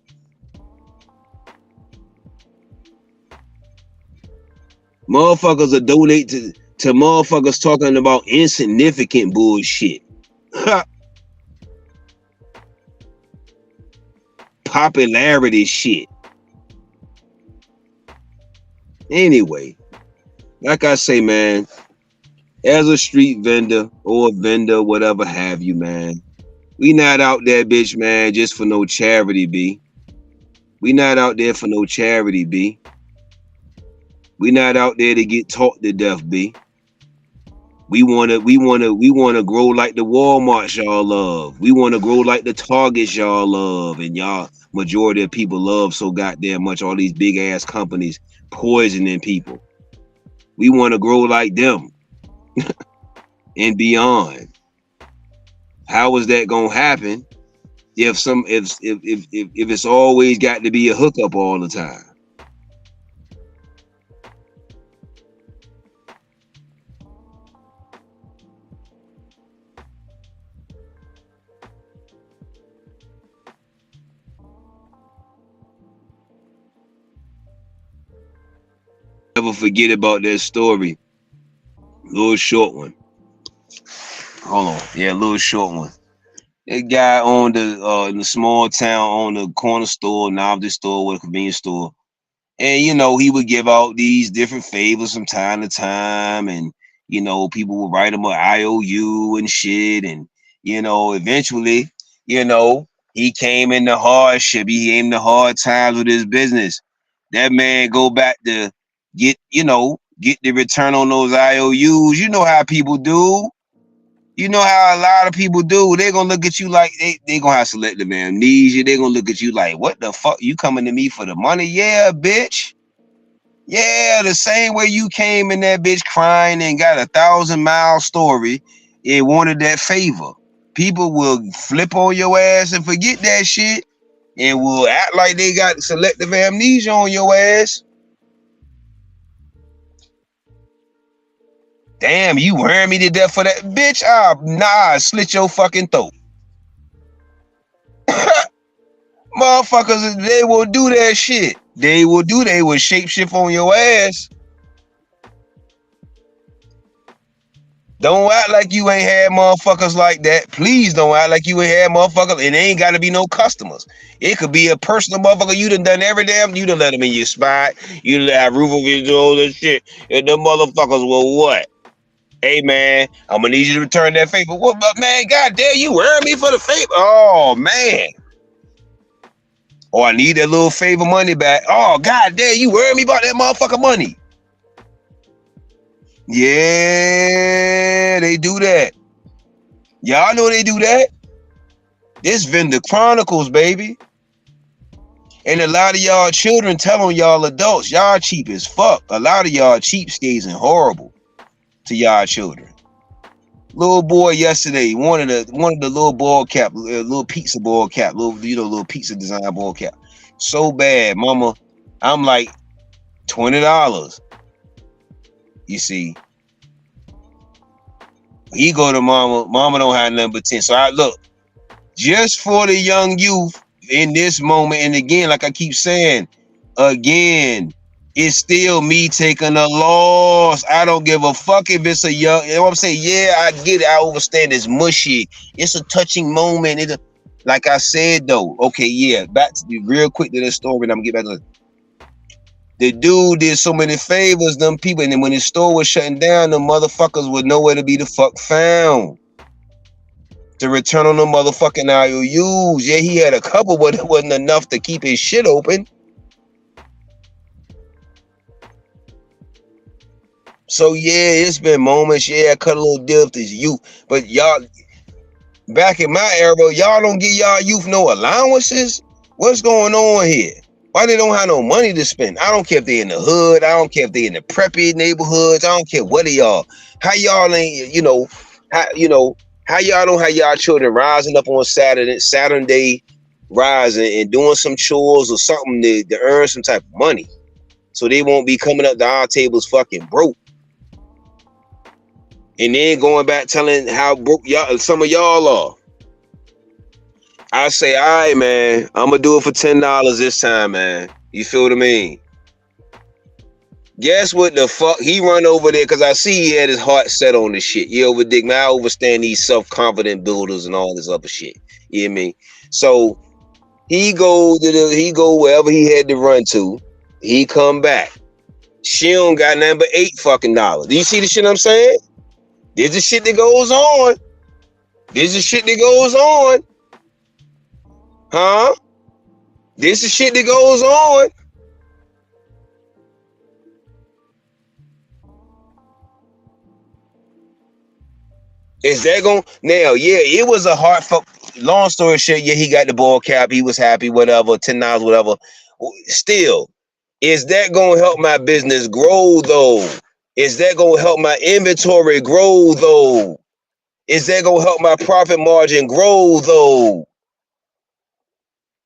Motherfuckers will donate to motherfuckers talking about insignificant bullshit. Popularity shit. Anyway, like I say, man, as a street vendor or a vendor, whatever have you, man, we not out there, bitch, man, just for no charity, B. We not out there for no charity, B. We not out there to get taught to death, B. We wanna grow like the Walmarts y'all love. We wanna grow like the Targets y'all love, and y'all majority of people love so goddamn much. All these big ass companies poisoning people. We want to grow like them and beyond. How is that gonna happen if it's always got to be a hookup all the time? Never forget about that story. Little short one. Hold on. Yeah, little short one. That guy owned in the small town owned a corner store, novelty store, with a convenience store. And he would give out these different favors from time to time, and people would write him an IOU and shit, and eventually, he came into hardship. He came into hard times with his business. That man go back to get the return on those IOUs. You know how people do. You know how a lot of people do. They're gonna look at you like they gonna have selective amnesia. They're gonna look at you like, what the fuck? You coming to me for the money? Yeah, bitch. Yeah, the same way you came in that bitch crying and got a 1,000-mile story, it wanted that favor. People will flip on your ass and forget that shit and will act like they got selective amnesia on your ass. Damn, you wearing me to death for that? Bitch, I slit your fucking throat. Motherfuckers, they will do that shit. They will shapeshift on your ass. Don't act like you ain't had motherfuckers like that. Please don't act like you ain't had motherfuckers. It ain't got to be no customers. It could be a personal motherfucker. You done every damn. You done let them in your spot. You done have roof over your all this shit. And them motherfuckers will what? Hey man, I'm gonna need you to return that favor. What, but man? Goddamn, you wearing me for the favor? Oh man. Or I need that little favor money back. Oh goddamn, you wearing me about that motherfucker money? Yeah, they do that. Y'all know they do that. This Vendor Chronicles, baby. And a lot of y'all children tell on y'all adults, y'all cheap as fuck. A lot of y'all cheapskates and horrible to y'all children. Little boy yesterday, one of the little ball cap, little pizza ball cap, little pizza design ball cap. So bad, mama. I'm like $20. You see, he go to mama. Mama don't have nothing but 10. So I look just for the young youth in this moment. And again, like I keep saying, again, it's still me taking a loss. I don't give a fuck if it's a young. You know what I'm saying? Yeah, I get it. I understand it's mushy. It's a touching moment. Like I said though. Okay, yeah. Back to the real quick to this story, and I'm gonna get back to it. The dude did so many favors, them people, and then when his store was shutting down, the motherfuckers were nowhere to be the fuck found to return on the motherfucking IOUs. Yeah, he had a couple, but it wasn't enough to keep his shit open. So yeah, it's been moments. Yeah, I cut a little deal with this youth, but y'all, back in my era, y'all don't give y'all youth no allowances. What's going on here? Why they don't have no money to spend? I don't care if they in the hood. I don't care if they in the preppy neighborhoods. I don't care what of y'all. How y'all ain't, how y'all don't have y'all children rising up on Saturday, rising and doing some chores or something to earn some type of money, so they won't be coming up to our tables fucking broke. And then going back telling how broke y'all, some of y'all are. I say, all right, man, I'm gonna do it for $10 this time, man. You feel what I mean? Guess what the fuck? He run over there because I see he had his heart set on this shit. You overdig me. I overstand these self-confident builders and all this other shit. You know what I mean? So he go wherever he had to run to. He come back. She don't got nothing but $8 fucking. Do you see the shit I'm saying? There's the shit that goes on. There's the shit that goes on. Huh? This is shit that goes on. Is that going now? Yeah, it was a heartfelt. Long story short, yeah, he got the ball cap. He was happy, whatever, $10, whatever. Still, is that gonna help my business grow though? Is that gonna help my inventory grow though? Is that gonna help my profit margin grow though?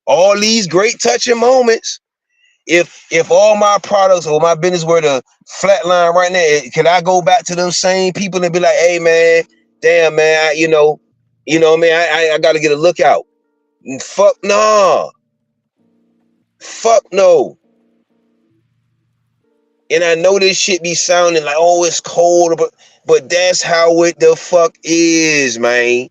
All these great touching moments. If all my products or my business were to flatline right now, can I go back to them same people and be like, hey man, damn man, man, I gotta get a lookout. Fuck no. Fuck no. And I know this shit be sounding like, oh, it's cold, but that's how it the fuck is, man.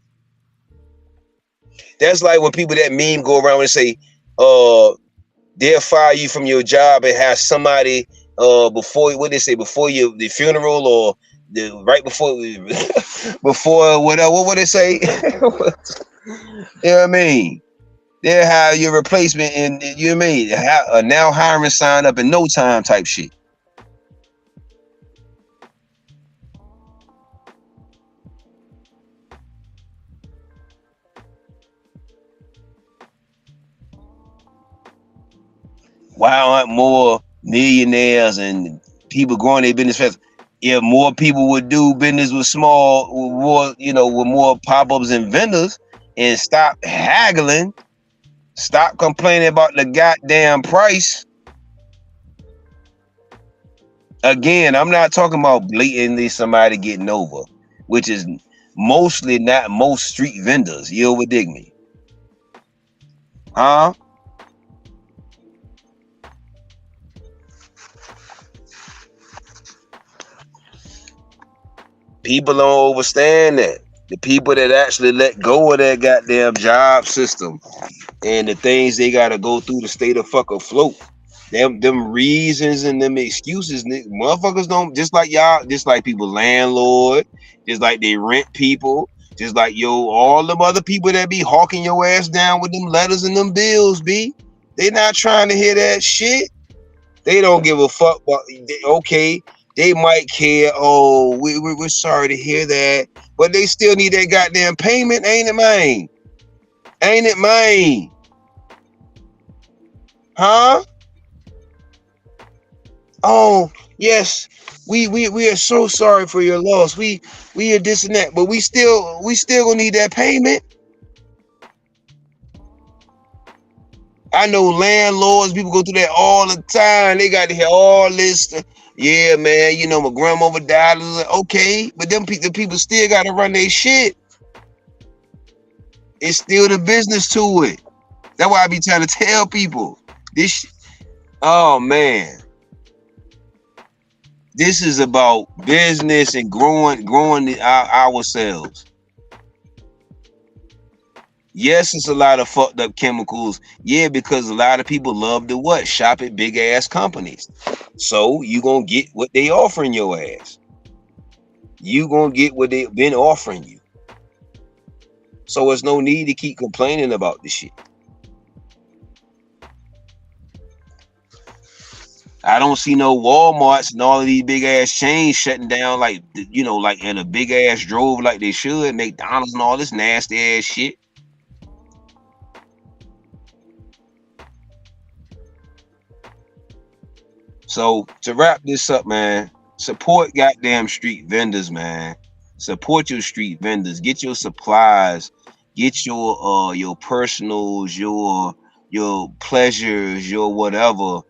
That's like when people that meme go around and say, they'll fire you from your job and have somebody before the funeral or the right before before whatever, what would they say? You know what I mean? They'll have your replacement and you know what I mean, now hiring sign up in no time type shit. Why aren't more millionaires and people growing their business fast. If more people would do business with small, with more, with more pop-ups and vendors, and stop haggling, stop complaining about the goddamn price. Again, I'm not talking about blatantly somebody getting over, which is mostly not most street vendors. You overdig me, huh? People don't understand that. The people that actually let go of that goddamn job system and the things they gotta go through to stay the fuck afloat. Them reasons and them excuses, motherfuckers don't, just like y'all, just like people landlord, just like they rent people, just like all them other people that be hawking your ass down with them letters and them bills, they not trying to hear that shit. They don't give a fuck. Okay, they might care. Oh, we're sorry to hear that, but they still need that goddamn payment, ain't it, man? Ain't it, man? Huh? Oh, yes. We are so sorry for your loss. We are this and that, but we still gonna need that payment. I know landlords, people go through that all the time. They got to hear all this. Yeah, man, my grandmother died. Okay, but the people still got to run their shit. It's still the business to it. That's why I be trying to tell people this. Oh man, this is about business and growing ourselves. Yes, it's a lot of fucked up chemicals. Yeah, because a lot of people love to what? Shop at big ass companies. So you gonna get what they offering your ass. You gonna get what they've been offering you. So there's no need to keep complaining about this shit. I don't see no Walmarts and all of these big ass chains shutting down like like in a big ass drove like they should. McDonald's and all this nasty ass shit. So to wrap this up, man, support goddamn street vendors, man. Support your street vendors. Get your supplies. Get your personals, your pleasures, your whatever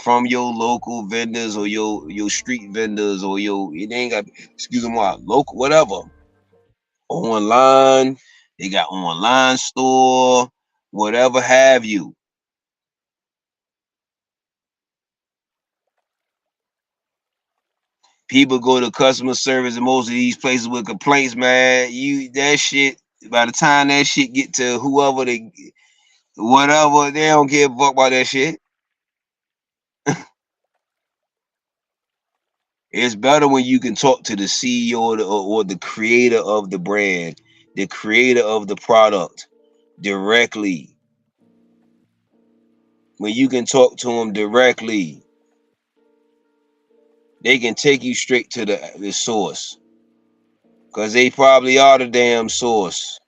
from your local vendors or your street vendors or it ain't got, excuse me, local whatever. Online, they got online store, whatever have you. People go to customer service in most of these places with complaints, man. That shit, by the time that shit get to whoever whatever, they don't give a fuck about that shit. It's better when you can talk to the CEO or the creator of the brand, the creator of the product directly. When you can talk to them directly, they can take you straight to the source. Because they probably are the damn source.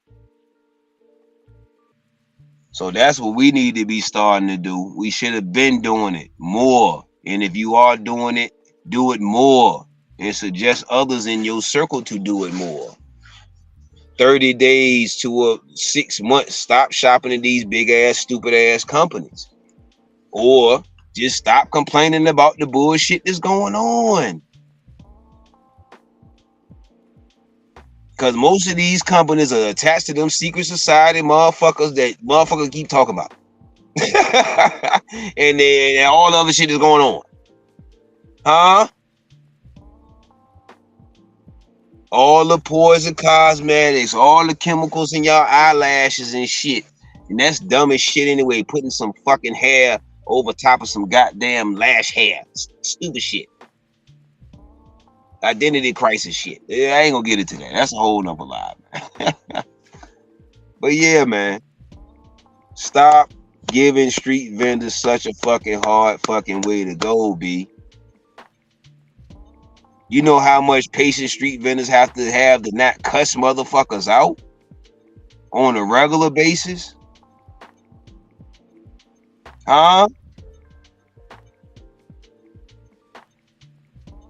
So that's what we need to be starting to do. We should have been doing it more. And if you are doing it, do it more. And suggest others in your circle to do it more. 30 days to 6 months, stop shopping at these big ass, stupid ass companies. Or just stop complaining about the bullshit that's going on. Because most of these companies are attached to them secret society motherfuckers that motherfuckers keep talking about. and then all the other shit is going on. Huh? All the poison cosmetics, all the chemicals in y'all eyelashes and shit. And that's dumb as shit anyway, putting some fucking hair over top of some goddamn lash hair. Stupid shit. Identity crisis shit. I ain't gonna get into that. That's a whole nother lie, man. But yeah, man. Stop giving street vendors such a fucking hard fucking way to go, B. You know how much patience street vendors have to not cuss motherfuckers out on a regular basis? Huh?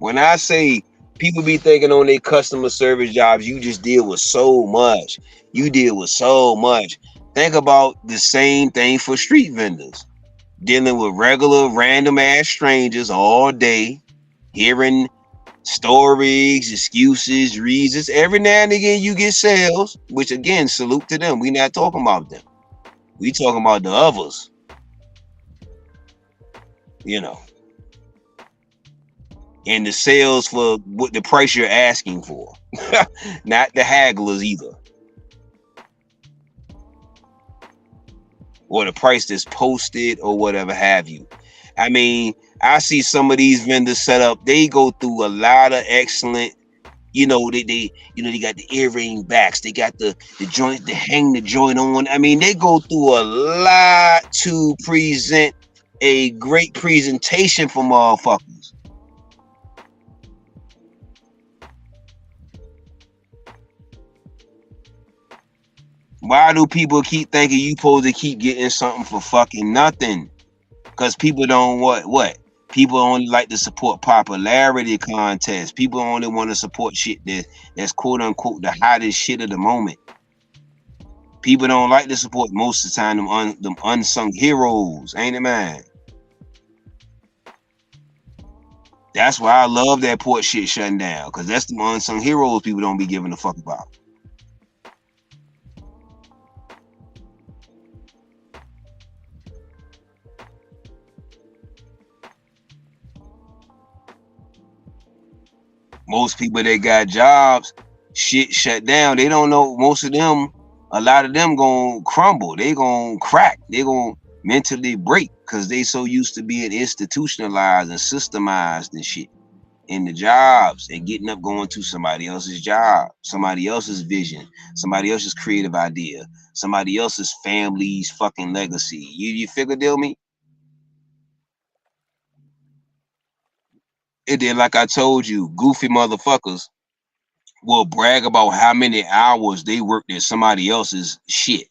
When I say people be thinking on their customer service jobs, you just deal with so much. You deal with so much. Think about the same thing for street vendors. Dealing with regular random ass strangers all day, hearing stories, excuses, reasons. Every now and again you get sales, which again, salute to them. We not talking about them. We talking about the others, you know. And the sales for what the price you're asking for. Not the hagglers either. Or the price that's posted or whatever have you. I mean, I see some of these vendors set up, they go through a lot of excellent, they got the earring backs, they got the joint, they hang the joint on. I mean, they go through a lot to present a great presentation for motherfuckers. Why do people keep thinking you supposed to keep getting something for fucking nothing? Because people don't what? People only like to support popularity contests. People only want to support shit that's quote unquote the hottest shit of the moment. People don't like to support most of the time them unsung heroes, ain't it, man? That's why I love that port shit shutting down, because that's the unsung heroes people don't be giving a fuck about. Most people that got jobs, shit shut down. They don't know, most of them, a lot of them gonna crumble. They gonna crack. They gonna mentally break because they so used to being institutionalized and systemized and shit in the jobs and getting up going to somebody else's job, somebody else's vision, somebody else's creative idea, somebody else's family's fucking legacy. You figure deal me? And then, like I told you, goofy motherfuckers will brag about how many hours they worked at somebody else's shit,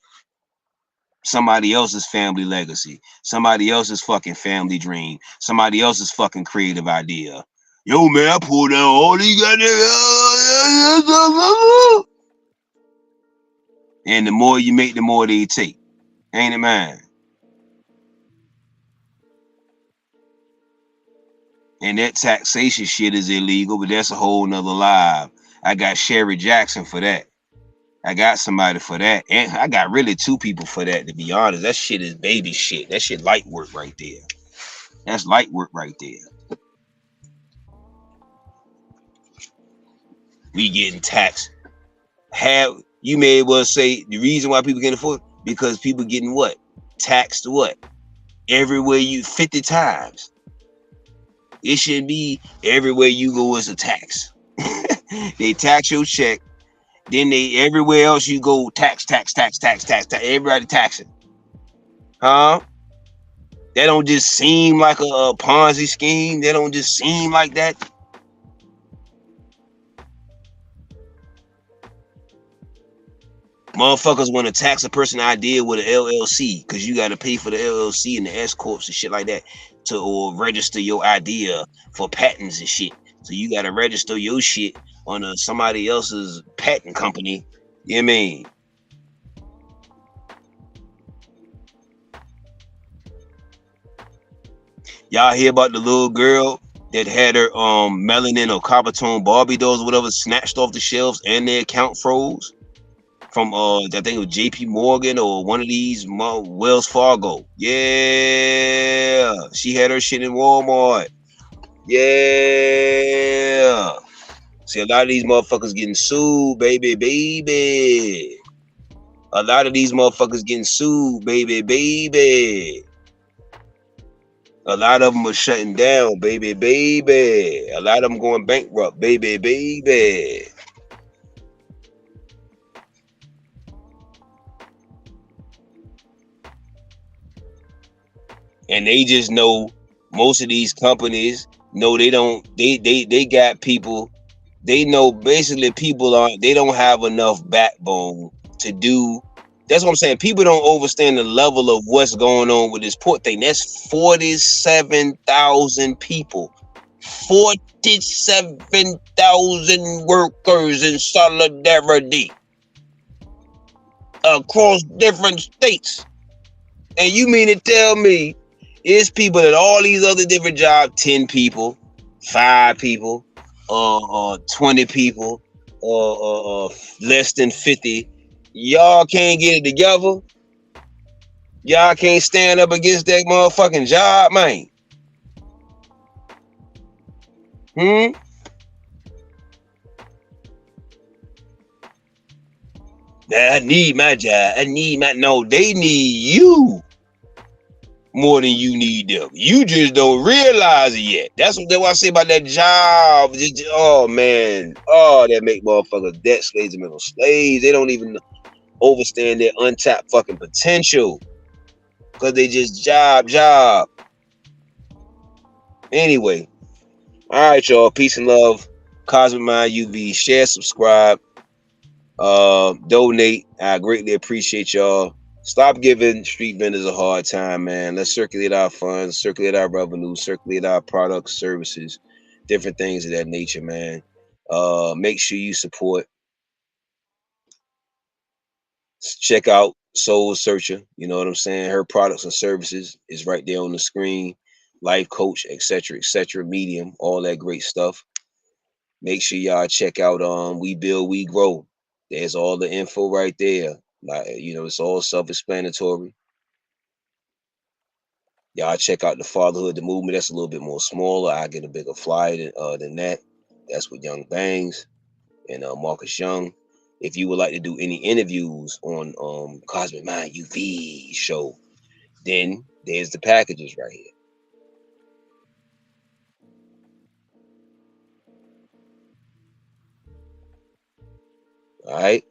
somebody else's family legacy, somebody else's fucking family dream, somebody else's fucking creative idea. Yo, man, I pulled down all these goddamn. And the more you make, the more they take. Ain't it, man? And that taxation shit is illegal, but that's a whole nother live. I got Sherry Jackson for that. I got somebody for that. And I got really two people for that, to be honest. That shit is baby shit. That shit light work right there. That's light work right there. We getting taxed. You may well say the reason why people can't afford, because people getting what? Taxed what? Everywhere you 50 times. It should be everywhere you go is a tax. They tax your check. Then they everywhere else you go, tax. Everybody taxing. Huh? That don't just seem like a Ponzi scheme. That don't just seem like that. Motherfuckers want to tax a person idea with an LLC because you got to pay for the LLC and the S corps and shit like that or register your idea for patents and shit. So you got to register your shit on somebody else's patent company. You know what I mean? Y'all hear about the little girl that had her melanin or copper tone Barbie dolls or whatever snatched off the shelves and their account froze? From I think it was JP Morgan or one of these Wells Fargo. Yeah, she had her shit in Walmart. Yeah. See, a lot of these motherfuckers getting sued, baby. A lot of these motherfuckers getting sued, baby. A lot of them are shutting down, baby. A lot of them going bankrupt, baby. And they just know most of these companies know they got people. They know basically people they don't have enough backbone to do. That's what I'm saying. People don't understand the level of what's going on with this port thing. That's 47,000 people 47,000 workers in solidarity across different states. And you mean to tell me it's people at all these other different jobs, 10 people, 5 people, 20 people, less than 50. Y'all can't get it together. Y'all can't stand up against that motherfucking job, man. I need my job. No, they need you more than you need them. You just don't realize it yet. That's what I say about that job. Oh man. Oh, that make motherfuckers debt slaves and mental slaves. They don't even understand their untapped fucking potential. Cause they just job. Anyway. All right, y'all. Peace and love. Cosmic Mind UV. Share, subscribe, donate. I greatly appreciate y'all. Stop giving street vendors a hard time, man. Let's circulate our funds, circulate our revenue, circulate our products, services, different things of that nature, man. Make sure you support. Check out Soul Searcher. You know what I'm saying? Her products and services is right there on the screen. Life coach, etc., medium, all that great stuff. Make sure y'all check out We Build, We Grow. There's all the info right there. Like, it's all self-explanatory. Y'all check out the Fatherhood, the movement. That's a little bit more smaller. I get a bigger flyer than that. That's with Young Bangs and Marcus Young. If you would like to do any interviews on Cosmic Mind UV show, then there's the packages right here. All right.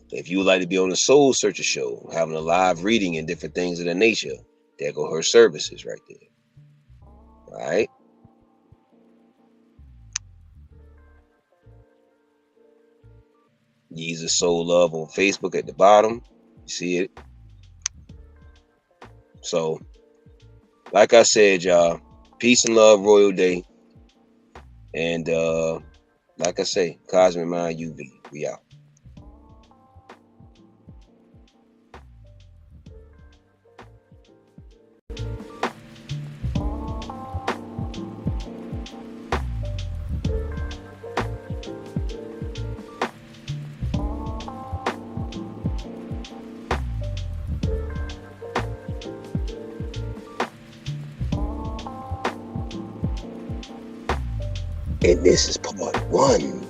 If you would like to be on the Soul Searcher show, having a live reading and different things of that nature, there go her services right there. All right. Jesus Soul Love on Facebook at the bottom. You see it. So, like I said, y'all, peace and love, Royal Day. And like I say, Cosmic Mind UV. We out. And this is part 1.